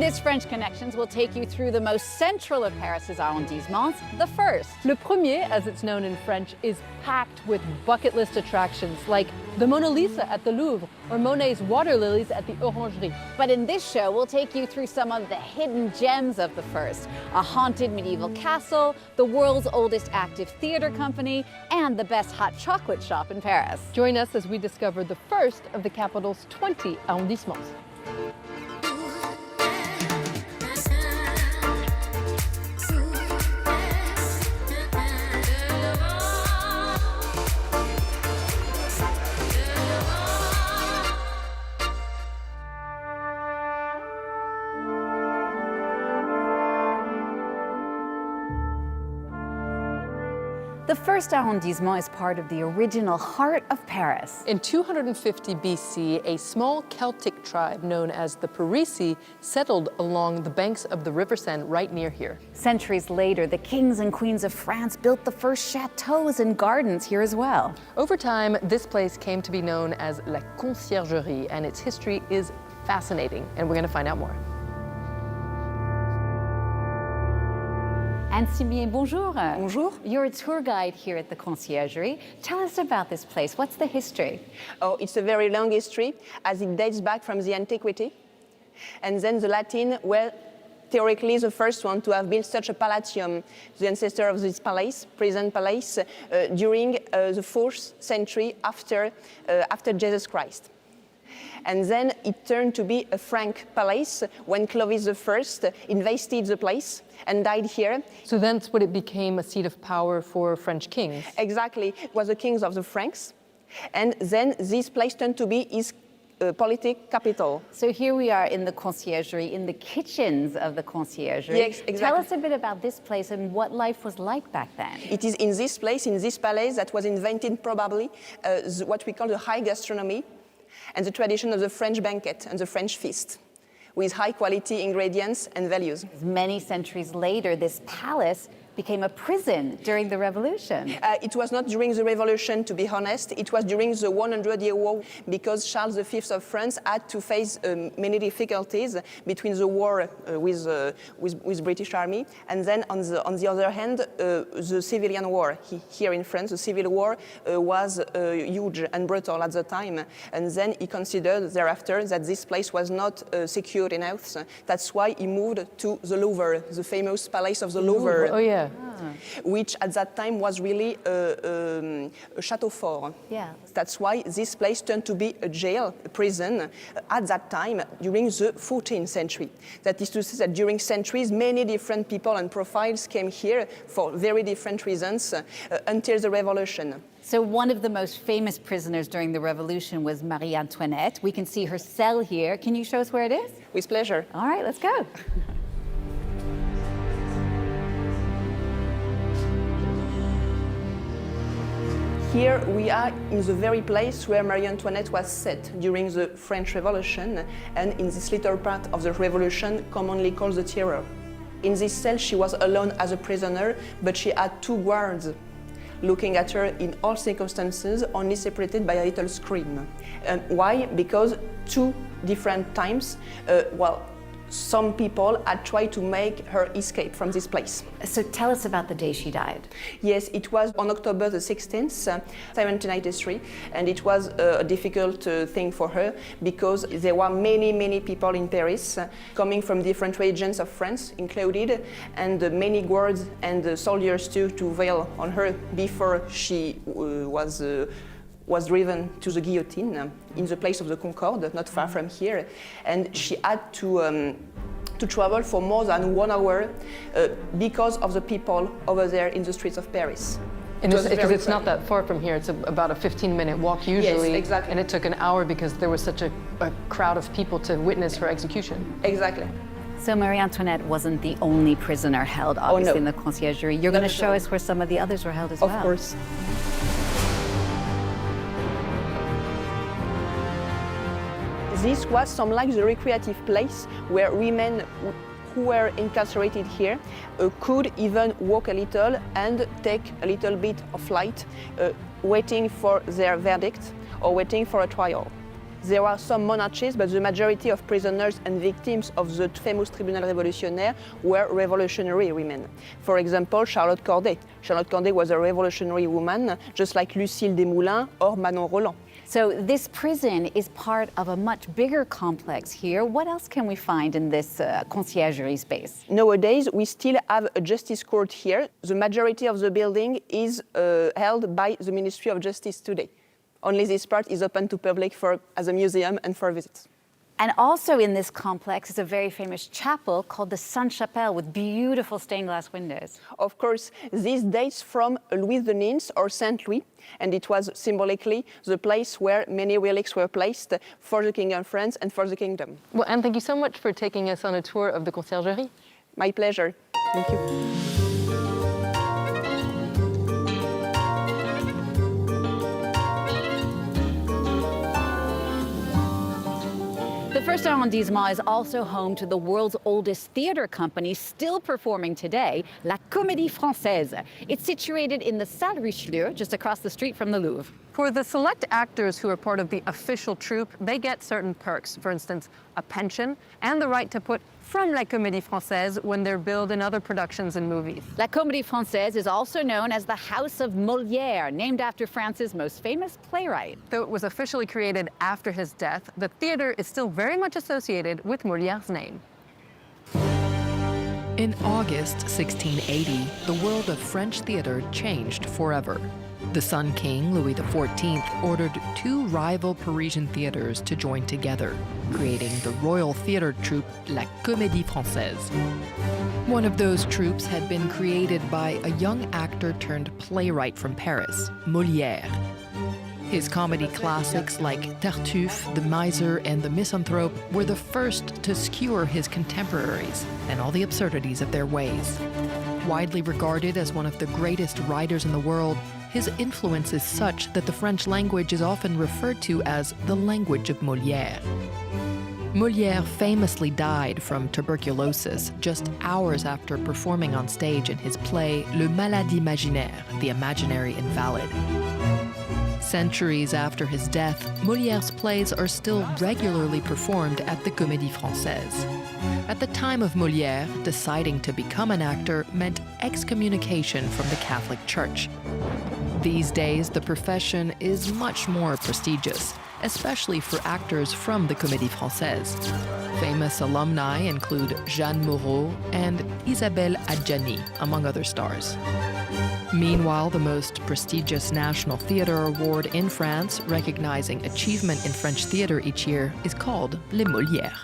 This French Connections will take you through the most central of Paris's arrondissements, the first. Le premier, as it's known in French, is packed with bucket list attractions like the Mona Lisa at the Louvre or Monet's water lilies at the Orangerie. But in this show, we'll take you through some of the hidden gems of the first: a haunted medieval castle, the world's oldest active theater company, and the best hot chocolate shop in Paris. Join us as we discover the first of the capital's 20 arrondissements. The first arrondissement is part of the original heart of Paris. In 250 BC, a small Celtic tribe known as the Parisi settled along the banks of the River Seine right near here. Centuries later, the kings and queens of France built the first chateaux and gardens here as well. Over time, this place came to be known as La Conciergerie, and its history is fascinating, and we're going to find out more. Anne-Sylvie, bonjour. Bonjour. You're a tour guide here at the Conciergerie. Tell us about this place. What's the history? Oh, it's a very long history, as it dates back from the antiquity. And then the Latin were theoretically the first one to have built such a palatium, the ancestor of this palace, present palace, during the 4th century after Jesus Christ. And then it turned to be a Frank palace when Clovis I invested the place and died here. So that's what it became, a seat of power for French kings. Exactly, it was the kings of the Franks. And then this place turned to be his political capital. So here we are in the Conciergerie, in the kitchens of the Conciergerie. Yes, exactly. Tell us a bit about this place and what life was like back then. It is in this place, in this palace, that was invented probably what we call the high gastronomy and the tradition of the French banquet and the French feast, with high-quality ingredients and values. Many centuries later, this palace became a prison during the Revolution. It was not during the Revolution, to be honest. It was during the 100-year war, because Charles V of France had to face many difficulties between the war with British Army, and then on the other hand, the civilian war. Here in France, the civil war was huge and brutal at the time, and then he considered thereafter that this place was not secure enough. That's why he moved to the Louvre, the famous palace of the Louvre. Oh, yeah. Which at that time was really a chateau fort. Yeah. That's why this place turned to be a jail, a prison, at that time during the 14th century. That is to say that during centuries, many different people and profiles came here for very different reasons until the Revolution. So one of the most famous prisoners during the Revolution was Marie Antoinette. We can see her cell here. Can you show us where it is? With pleasure. All right, let's go. Here we are in the very place where Marie Antoinette was set during the French Revolution, and in this little part of the Revolution commonly called the Terror. In this cell she was alone as a prisoner, but she had 2 guards looking at her in all circumstances, only separated by a little screen. Why? Because 2 different times, some people had tried to make her escape from this place. So tell us about the day she died. Yes, it was on October the 16th, 1793, and it was a difficult thing for her because there were many people in Paris coming from different regions of France included, and many guards and soldiers too to veil on her before she was driven to the guillotine in the place of the Concorde, not far from here, and she had to travel for more than 1 hour because of the people over there in the streets of Paris. Because it's not that far from here, it's about a 15-minute walk usually. Yes, exactly. And it took an hour because there was such a crowd of people to witness her execution. Exactly. So Marie Antoinette wasn't the only prisoner held, obviously, in the Conciergerie. You're going to show us where some of the others were held as well. Of course. This was some like the recreative place where women who were incarcerated here could even walk a little and take a little bit of light, waiting for their verdict or waiting for a trial. There are some monarchies, but the majority of prisoners and victims of the famous Tribunal Révolutionnaire were revolutionary women. For example, Charlotte Corday. Charlotte Corday was a revolutionary woman, just like Lucille Desmoulins or Manon Roland. So this prison is part of a much bigger complex here. What else can we find in this conciergerie space? Nowadays, we still have a justice court here. The majority of the building is held by the Ministry of Justice today. Only this part is open to public as a museum and for visits. And also in this complex is a very famous chapel called the Sainte-Chapelle with beautiful stained glass windows. Of course, this dates from Louis IX or Saint Louis, and it was symbolically the place where many relics were placed for the King of France and for the kingdom. Well, Anne, thank you so much for taking us on a tour of the Conciergerie. My pleasure. Thank you. The first arrondissement is also home to the world's oldest theater company still performing today, La Comédie-Française. It's situated in the Salle Richelieu, just across the street from the Louvre. For the select actors who are part of the official troupe, they get certain perks. For instance, a pension and the right to put from La Comédie-Française when they're billed in other productions and movies. La Comédie-Française is also known as the House of Molière, named after France's most famous playwright. Though it was officially created after his death, the theater is still very much associated with Molière's name. In August 1680, the world of French theater changed forever. The Sun King, Louis XIV, ordered two rival Parisian theaters to join together, creating the royal theater troupe La Comédie-Française. One of those troupes had been created by a young actor turned playwright from Paris, Molière. His comedy classics like Tartuffe, The Miser, and The Misanthrope were the first to skewer his contemporaries and all the absurdities of their ways. Widely regarded as one of the greatest writers in the world, his influence is such that the French language is often referred to as the language of Molière. Molière famously died from tuberculosis just hours after performing on stage in his play Le Malade Imaginaire, The Imaginary Invalid. Centuries after his death, Molière's plays are still regularly performed at the Comédie-Française. At the time of Molière, deciding to become an actor meant excommunication from the Catholic Church. These days, the profession is much more prestigious, especially for actors from the Comédie-Française. Famous alumni include Jeanne Moreau and Isabelle Adjani, among other stars. Meanwhile, the most prestigious National Theatre Award in France, recognizing achievement in French theatre each year, is called Les Molières.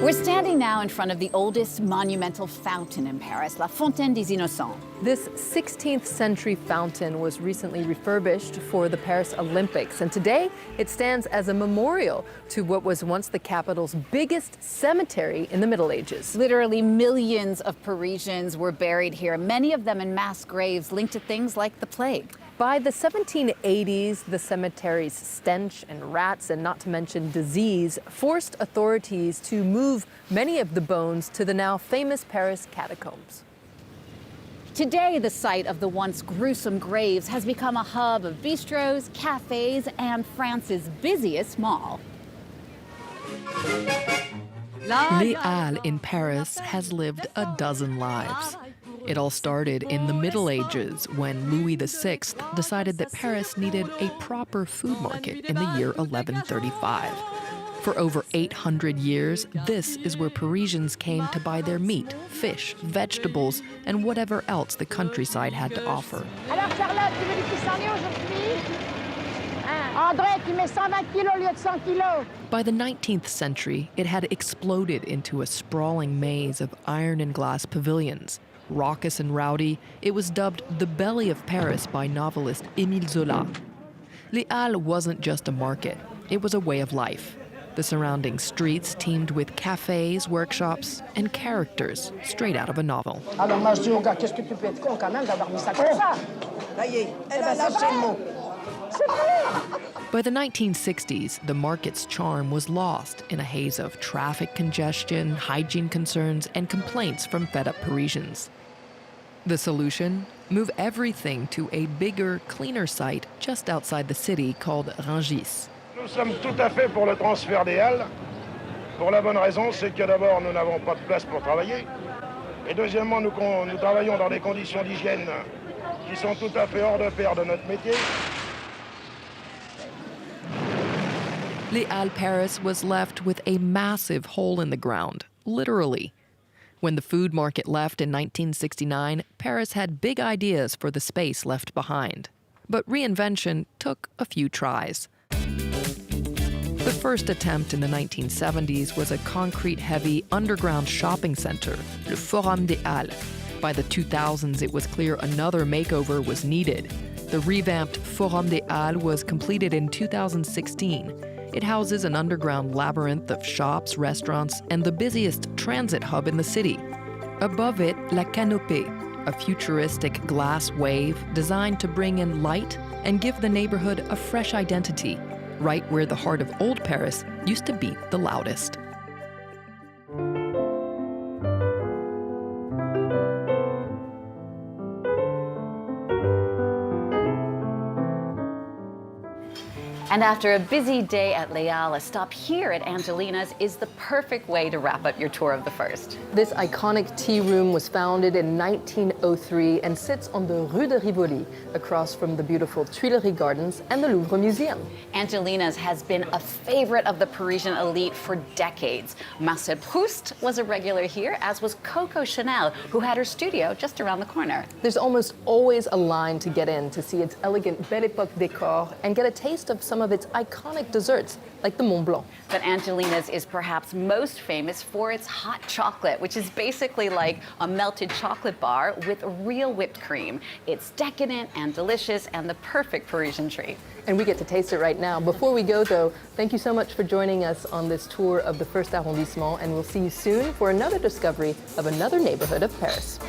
We're standing now in front of the oldest monumental fountain in Paris, La Fontaine des Innocents. This 16th century fountain was recently refurbished for the Paris Olympics, and today it stands as a memorial to what was once the capital's biggest cemetery in the Middle Ages. Literally millions of Parisians were buried here, many of them in mass graves linked to things like the plague. By the 1780s, the cemetery's stench and rats, and not to mention disease, forced authorities to move many of the bones to the now famous Paris catacombs. Today, the site of the once gruesome graves has become a hub of bistros, cafes, and France's busiest mall. Les Halles in Paris has lived a dozen lives. It all started in the Middle Ages when Louis VI decided that Paris needed a proper food market in the year 1135. For over 800 years, this is where Parisians came to buy their meat, fish, vegetables, and whatever else the countryside had to offer. Alors Charlotte, tu veux du pissenlit aujourd'hui? André, tu mets 120 kilos au lieu de 100 kilos. By the 19th century, it had exploded into a sprawling maze of iron and glass pavilions. Raucous and rowdy, it was dubbed the Belly of Paris by novelist Émile Zola. Les Halles wasn't just a market, it was a way of life. The surrounding streets teemed with cafes, workshops, and characters straight out of a novel. Alors moi je dis au gars, qu'est-ce que tu peux être con quand même d'avoir mis ça comme ça? Ça y est, elle a lâché le mot. C'est vrai! By the 1960s, the market's charm was lost in a haze of traffic congestion, hygiene concerns, and complaints from fed-up Parisians. The solution? Move everything to a bigger, cleaner site just outside the city called Rungis. Nous sommes tout à fait pour le transfert des halles. Pour la bonne raison, c'est que d'abord, nous n'avons pas de place pour travailler. Et deuxièmement, nous travaillons dans des conditions d'hygiène qui sont tout à fait hors de pair de notre métier. Les Halles Paris was left with a massive hole in the ground, literally. When the food market left in 1969, Paris had big ideas for the space left behind. But reinvention took a few tries. The first attempt in the 1970s was a concrete-heavy underground shopping center, le Forum des Halles. By the 2000s, it was clear another makeover was needed. The revamped Forum des Halles was completed in 2016. It houses an underground labyrinth of shops, restaurants, and the busiest transit hub in the city. Above it, La Canopée, a futuristic glass wave designed to bring in light and give the neighborhood a fresh identity, right where the heart of old Paris used to beat the loudest. And after a busy day at Les Halles, a stop here at Angelina's is the perfect way to wrap up your tour of the first. This iconic tea room was founded in 1903 and sits on the Rue de Rivoli, across from the beautiful Tuileries Gardens and the Louvre Museum. Angelina's has been a favorite of the Parisian elite for decades. Marcel Proust was a regular here, as was Coco Chanel, who had her studio just around the corner. There's almost always a line to get in to see its elegant Belle Époque décor and get a taste of some of its iconic desserts, like the Mont Blanc. But Angelina's is perhaps most famous for its hot chocolate, which is basically like a melted chocolate bar with real whipped cream. It's decadent and delicious and the perfect Parisian treat. And we get to taste it right now. Before we go, though, thank you so much for joining us on this tour of the first arrondissement, and we'll see you soon for another discovery of another neighborhood of Paris.